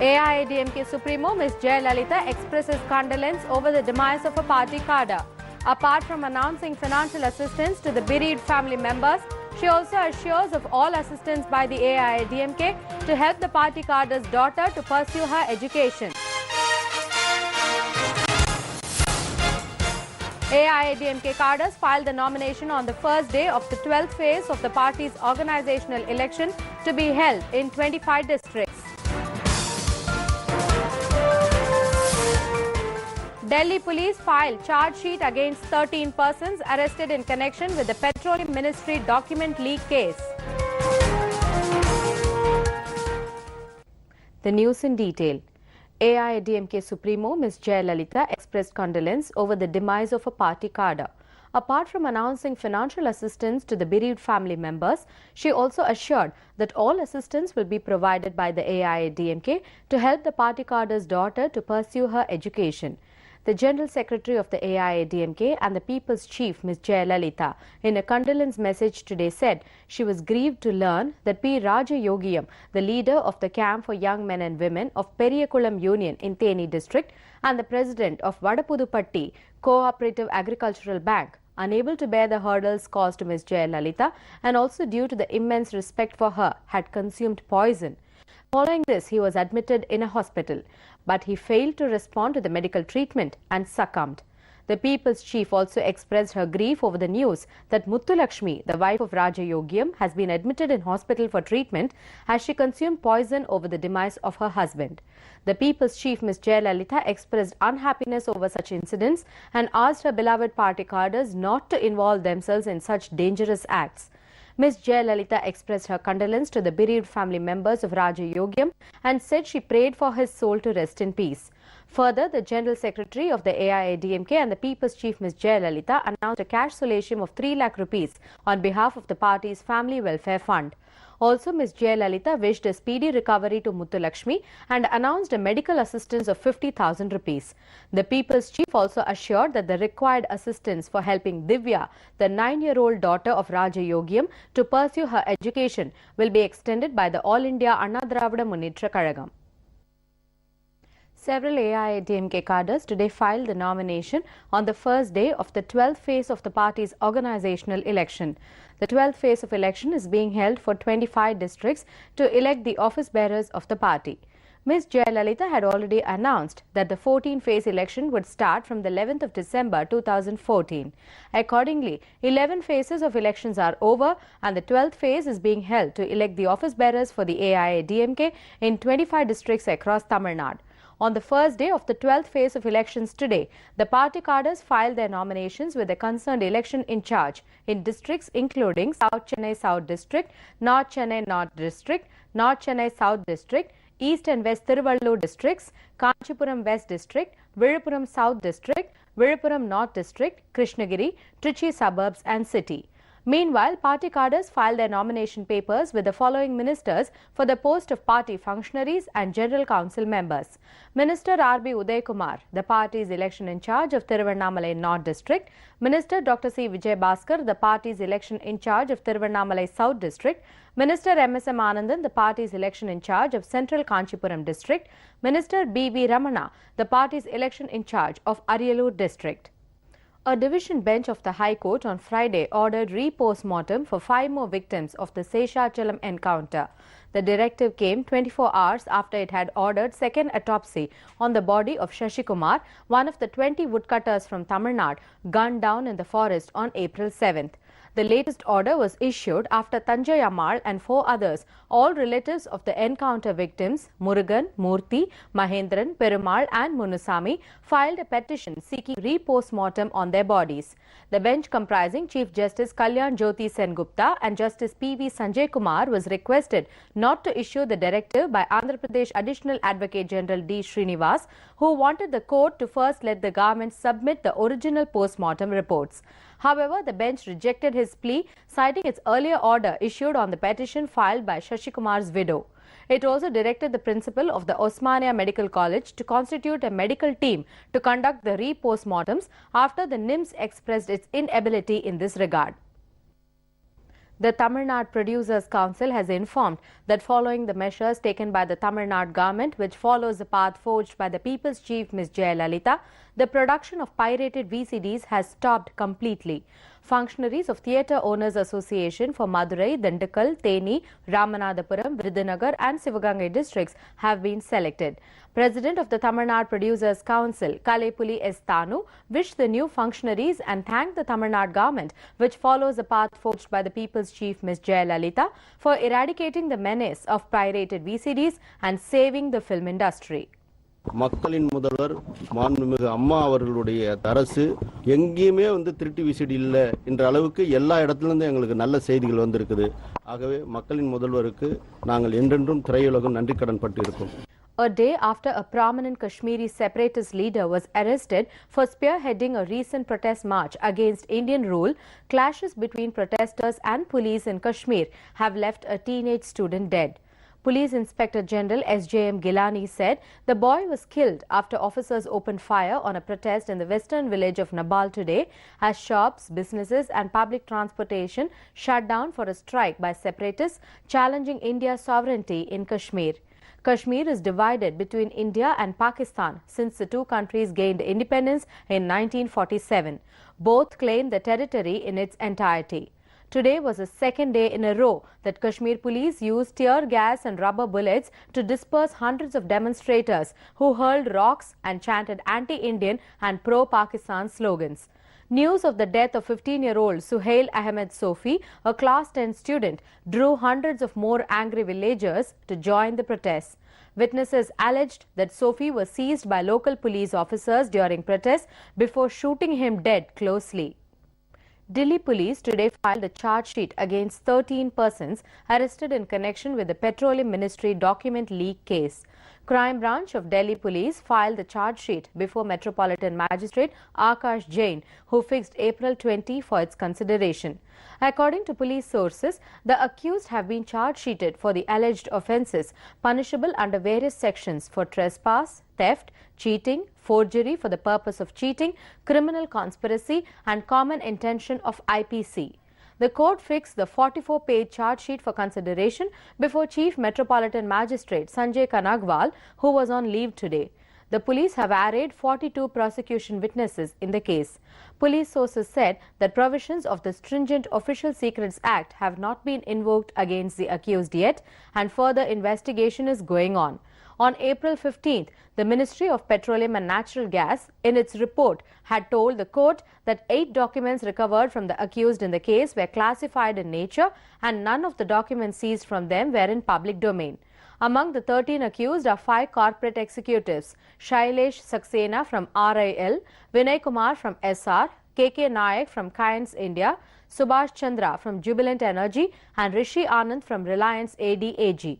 AIADMK Supremo Ms. Jaya expresses condolence over the demise of a party cadre. Apart from announcing financial assistance to the bereaved family members, she also assures of all assistance by the AIADMK to help the party cadre's daughter to pursue her education. AIADMK cadres filed the nomination on the first day of the 12th phase of the party's organizational election to be held in 25 districts. Delhi police filed charge sheet against 13 persons arrested in connection with the Petroleum Ministry document leak case. The news in detail. AIADMK Supremo Ms. Jaya expressed condolence over the demise of a party cadre. Apart from announcing financial assistance to the bereaved family members, she also assured that all assistance will be provided by the AIADMK to help the party cadre's daughter to pursue her education. The General Secretary of the AIADMK and the People's Chief, Ms. Jaya, in a condolence message today said she was grieved to learn that P. Rajayogiyam, the leader of the camp for young men and women of Periyakulam Union in Theni district and the president of Vadapudupatti Cooperative Agricultural Bank, unable to bear the hurdles caused to Ms. Jaya and also due to the immense respect for her, had consumed poison. Following this, he was admitted in a hospital, but he failed to respond to the medical treatment and succumbed. The People's Chief also expressed her grief over the news that Muthulakshmi, the wife of Rajayogiyam, has been admitted in hospital for treatment as she consumed poison over the demise of her husband. The People's Chief, Ms. Jaya expressed unhappiness over such incidents and asked her beloved party cadres not to involve themselves in such dangerous acts. Ms. Jaya expressed her condolence to the bereaved family members of Rajayogiyam and said she prayed for his soul to rest in peace. Further, the General Secretary of the AIADMK and the People's Chief, Ms. Jaya announced a cash solatium of 3 lakh rupees on behalf of the party's Family Welfare Fund. Also, Ms. Jaya wished a speedy recovery to Muthulakshmi and announced a medical assistance of 50,000 rupees. The People's Chief also assured that the required assistance for helping Divya, the 9-year-old daughter of Rajayogiyam, to pursue her education will be extended by the All India Anna Dravida Munnetra Kazhagam. Several AIADMK cadres today filed the nomination on the first day of the 12th phase of the party's organizational election. The 12th phase of election is being held for 25 districts to elect the office bearers of the party. Ms. Jaya had already announced that the 14th phase election would start from the 11th of December 2014. Accordingly, 11 phases of elections are over and the 12th phase is being held to elect the office bearers for the AIADMK in 25 districts across Tamil Nadu. On the first day of the 12th phase of elections today, the party cadres filed their nominations with the concerned election in charge in districts including South Chennai South District, North Chennai North District, North Chennai South District, East and West Thiruvallur districts, Kanchipuram West District, Vizhupuram South District, Vizhupuram North District, Krishnagiri, Trichy suburbs and city. Meanwhile, party cadres filed their nomination papers with the following ministers for the post of party functionaries and general council members. Minister R.B. Uday Kumar, the party's election in charge of Thiruvannamalai North District. Minister Dr. C. Vijay Bhaskar, the party's election in charge of Thiruvannamalai South District. Minister M.S.M. Anandan, the party's election in charge of Central Kanchipuram District. Minister B.V. Ramana, the party's election in charge of Ariyalur District. A division bench of the High Court on Friday ordered re-post-mortem for 5 more victims of the Seshachalam encounter. The directive came 24 hours after it had ordered second autopsy on the body of Shashi Kumar, one of the 20 woodcutters from Tamil Nadu, gunned down in the forest on April 7th. The latest order was issued after Thanjai Ammal and 4 others, all relatives of the encounter victims, Murugan, Murthy, Mahendran, Perumal and Munusami, filed a petition seeking re-post-mortem on their bodies. The bench comprising Chief Justice Kalyan Jyoti Sengupta and Justice P.V. Sanjay Kumar was requested not to issue the directive by Andhra Pradesh Additional Advocate General D. Srinivas, who wanted the court to first let the government submit the original post-mortem reports. However, the bench rejected his plea, citing its earlier order issued on the petition filed by Shashi Kumar's widow. It also directed the principal of the Osmania Medical College to constitute a medical team to conduct the re-post-mortems after the NIMS expressed its inability in this regard. The Tamil Nadu Producers Council has informed that following the measures taken by the Tamil Nadu government, which follows the path forged by the People's Chief Ms. Jaya, the production of pirated VCDs has stopped completely. Functionaries of Theatre Owners Association for Madurai, Dindigul, Theni, Ramanathapuram, Virudhunagar and Sivagangai districts have been selected. President of the Tamil Nadu Producers Council, Kalaipuli S. Thanu, wished the new functionaries and thanked the Tamil Nadu government, which follows the path forged by the People's Chief Ms. Jaya, for eradicating the menace of pirated VCDs and saving the film industry. மக்களின் முதல்வர் மாண்புமிகு அம்மா அவர்களுடைய அரசு எங்கேயுமே திருட்டு VCD இல்ல என்ற அளவுக்கு எல்லா இடத்திலிருந்தும் எங்களுக்கு நல்ல செய்திகள் வந்திருக்குது. ஆகவே மக்களின் முதல்வருக்கு நாங்கள் என்றென்றும் திரையுலகம் நன்றி கடன் பட்டு இருக்கோம். A day after a prominent Kashmiri separatist leader was arrested for spearheading a recent protest march against Indian rule, clashes between protesters and police in Kashmir have left a teenage student dead. Police Inspector General S.J.M. Gilani said the boy was killed after officers opened fire on a protest in the western village of Nabal today as shops, businesses and public transportation shut down for a strike by separatists challenging India's sovereignty in Kashmir. Kashmir is divided between India and Pakistan since the two countries gained independence in 1947. Both claim the territory in its entirety. Today was the second day in a row that Kashmir police used tear gas and rubber bullets to disperse hundreds of demonstrators who hurled rocks and chanted anti-Indian and pro-Pakistan slogans. News of the death of 15-year-old Suhail Ahmed Sofi, a class 10 student, drew hundreds of more angry villagers to join the protests. Witnesses alleged that Sofi was seized by local police officers during protests before shooting him dead closely. Delhi police today filed a charge sheet against 13 persons arrested in connection with the Petroleum Ministry document leak case. Crime Branch of Delhi Police filed the charge sheet before Metropolitan Magistrate Akash Jain, who fixed April 20 for its consideration. According to police sources, the accused have been charge sheeted for the alleged offences, punishable under various sections for trespass, theft, cheating, forgery for the purpose of cheating, criminal conspiracy and common intention of IPC. The court fixed the 44-page charge sheet for consideration before Chief Metropolitan Magistrate Sanjay Kanagwal, who was on leave today. The police have arraigned 42 prosecution witnesses in the case. Police sources said that provisions of the stringent Official Secrets Act have not been invoked against the accused yet, and further investigation is going on. On April 15th, the Ministry of Petroleum and Natural Gas, in its report, had told the court that 8 documents recovered from the accused in the case were classified in nature and none of the documents seized from them were in public domain. Among the 13 accused are 5 corporate executives: Shailesh Saxena from RIL, Vinay Kumar from SR, KK Nayak from Kayans India, Subhash Chandra from Jubilant Energy and Rishi Anand from Reliance ADAG.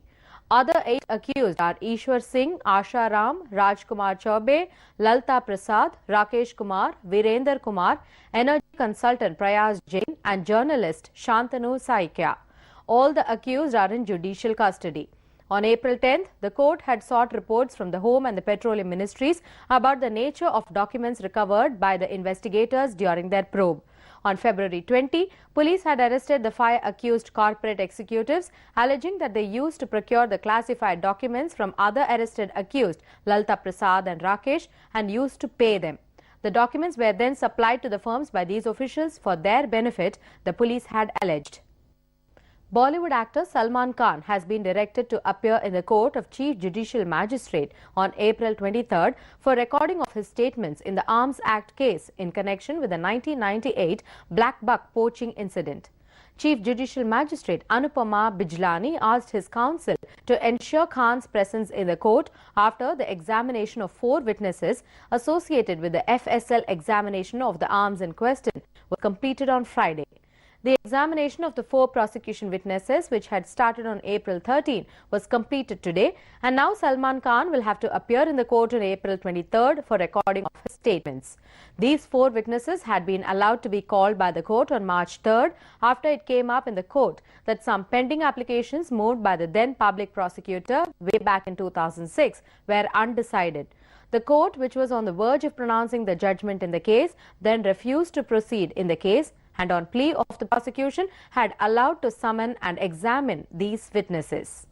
Other 8 accused are Ishwar Singh, Asha Ram, Rajkumar Chaube, Lalta Prasad, Rakesh Kumar, Virender Kumar, energy consultant Prayas Jain and journalist Shantanu Saikya. All the accused are in judicial custody. On April 10th, the court had sought reports from the Home and the Petroleum Ministries about the nature of documents recovered by the investigators during their probe. On February 20, police had arrested the 5 accused corporate executives, alleging that they used to procure the classified documents from other arrested accused, Lalta Prasad and Rakesh, and used to pay them. The documents were then supplied to the firms by these officials for their benefit, the police had alleged. Bollywood actor Salman Khan has been directed to appear in the court of Chief Judicial Magistrate on April 23rd for recording of his statements in the Arms Act case in connection with the 1998 Black Buck poaching incident. Chief Judicial Magistrate Anupama Bijlani asked his counsel to ensure Khan's presence in the court after the examination of 4 witnesses associated with the FSL examination of the arms in question was completed on Friday. The examination of the 4 prosecution witnesses, which had started on April 13, was completed today, and now Salman Khan will have to appear in the court on April 23rd for recording of his statements. These 4 witnesses had been allowed to be called by the court on March 3rd after it came up in the court that some pending applications moved by the then public prosecutor way back in 2006 were undecided. The court, which was on the verge of pronouncing the judgment in the case, then refused to proceed in the case, and on plea of the prosecution had allowed to summon and examine these witnesses.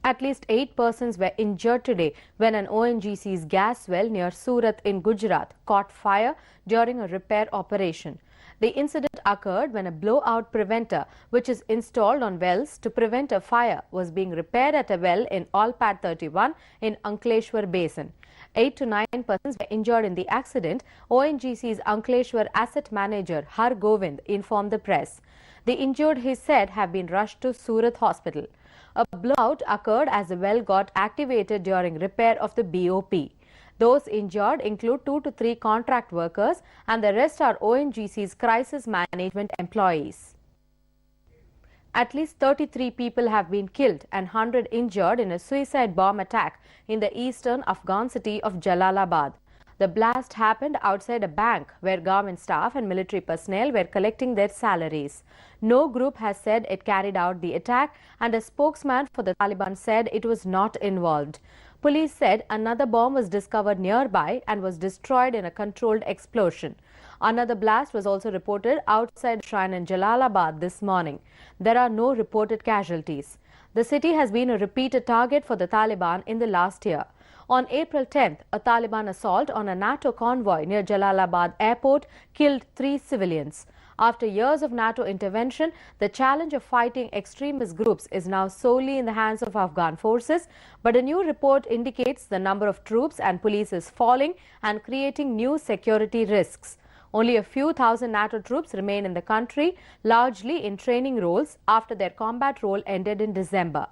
At least 8 persons were injured today when an ONGC's gas well near Surat in Gujarat caught fire during a repair operation. The incident occurred when a blowout preventer, which is installed on wells to prevent a fire, was being repaired at a well in Alpad 31 in Ankleshwar Basin. 8 to 9 persons were injured in the accident, ONGC's Ankleshwar asset manager Har Govind informed the press. The injured, he said, have been rushed to Surat Hospital. A blowout occurred as the well got activated during repair of the BOP. Those injured include 2 to 3 contract workers and the rest are ONGC's crisis management employees. At least 33 people have been killed and 100 injured in a suicide bomb attack in the eastern Afghan city of Jalalabad. The blast happened outside a bank where government staff and military personnel were collecting their salaries. No group has said it carried out the attack, and a spokesman for the Taliban said it was not involved. Police said another bomb was discovered nearby and was destroyed in a controlled explosion. Another blast was also reported outside a shrine in Jalalabad this morning. There are no reported casualties. The city has been a repeated target for the Taliban in the last year. On April 10th, a Taliban assault on a NATO convoy near Jalalabad airport killed 3 civilians. After years of NATO intervention, the challenge of fighting extremist groups is now solely in the hands of Afghan forces, but a new report indicates the number of troops and police is falling and creating new security risks. Only a few thousand NATO troops remain in the country, largely in training roles after their combat role ended in December.